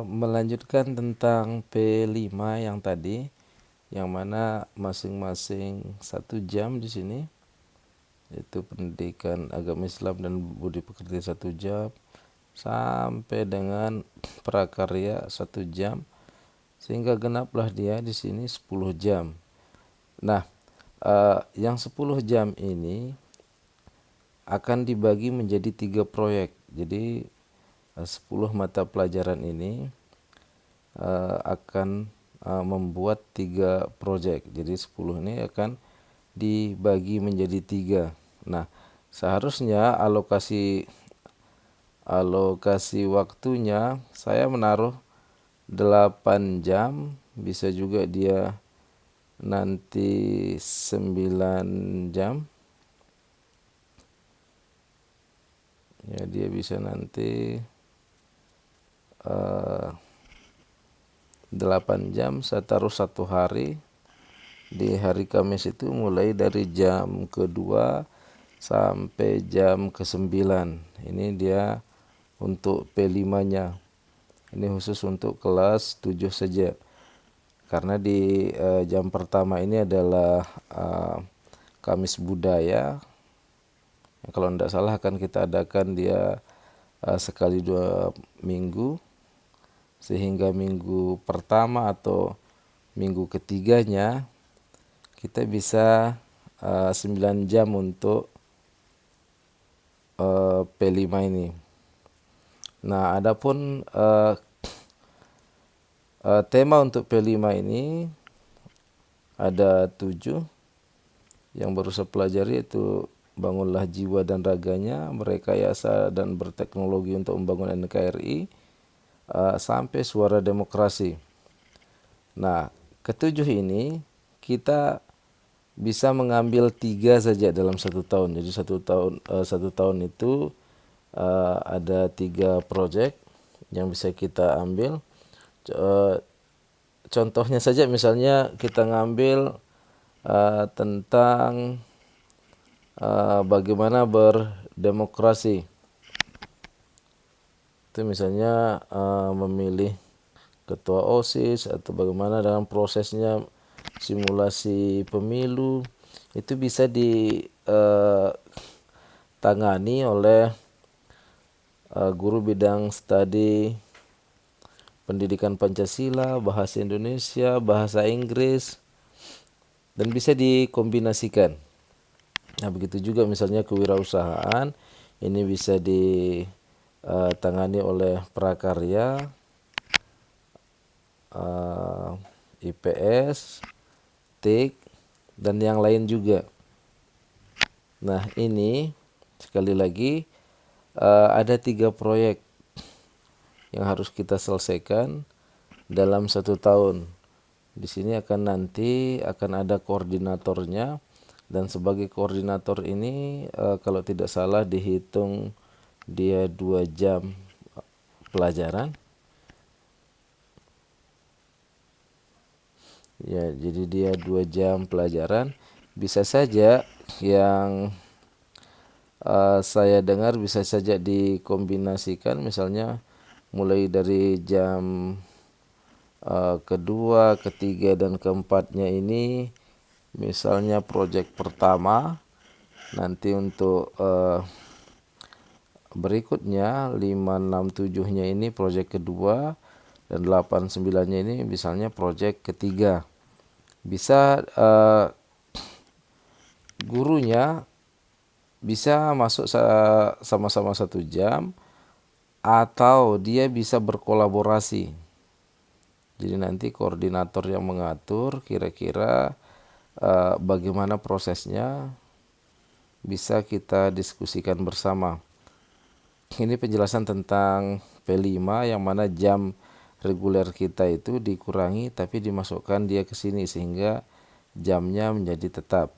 Melanjutkan tentang P5 yang tadi, yang mana masing-masing 1 jam di sini, yaitu pendidikan agama Islam dan budi pekerti 1 jam, sampai dengan prakarya 1 jam, sehingga genaplah dia di sini 10 jam. Nah, yang 10 jam ini akan dibagi menjadi 3 proyek. Jadi 10 mata pelajaran ini akan membuat 3 proyek. Jadi 10 ini akan dibagi menjadi 3. Nah, seharusnya alokasi waktunya saya menaruh 8 jam, bisa juga dia nanti 9 jam. Ya, dia bisa nanti 8 jam, saya taruh 1 hari. Di hari Kamis itu mulai dari jam kedua sampai jam ke-9. Ini dia untuk P5-nya. Ini khusus untuk kelas 7 saja. Karena di jam pertama ini adalah Kamis Budaya. Kalau tidak salah akan kita adakan dia sekali 2 minggu, sehingga minggu pertama atau minggu ketiganya kita bisa 9 jam untuk P5 ini. Nah, adapun tema untuk P5 ini ada 7 yang baru saya pelajari, yaitu bangunlah jiwa dan raganya, merekayasa dan berteknologi untuk membangun NKRI, sampai suara demokrasi. Nah, ketujuh ini kita bisa mengambil 3 saja dalam 1 tahun. Jadi 1 tahun itu ada 3 proyek yang bisa kita ambil. Contohnya saja, misalnya kita ngambil tentang bagaimana berdemokrasi. Itu misalnya memilih ketua OSIS, atau bagaimana dalam prosesnya simulasi pemilu. Itu bisa ditangani oleh guru bidang studi pendidikan Pancasila, bahasa Indonesia, bahasa Inggris, dan bisa dikombinasikan. Nah, begitu juga misalnya kewirausahaan, ini bisa ditangani oleh prakarya, IPS, TIK, dan yang lain juga. Nah, ini sekali lagi ada 3 proyek yang harus kita selesaikan dalam 1 tahun. Di sini nanti akan ada koordinatornya, dan sebagai koordinator ini kalau tidak salah dihitung dia 2 jam pelajaran. Ya, jadi dia 2 jam pelajaran. Bisa saja yang saya dengar bisa saja dikombinasikan, misalnya mulai dari jam kedua, ketiga, dan keempatnya ini misalnya proyek pertama, nanti untuk berikutnya 5, 6, 7-nya ini proyek kedua, dan 8, 9-nya ini misalnya proyek ketiga. Bisa gurunya bisa masuk sama-sama 1 jam, atau dia bisa berkolaborasi. Jadi nanti koordinator yang mengatur kira-kira bagaimana prosesnya, bisa kita diskusikan bersama. Ini penjelasan tentang P5, yang mana jam reguler kita itu dikurangi tapi dimasukkan dia ke sini sehingga jamnya menjadi tetap.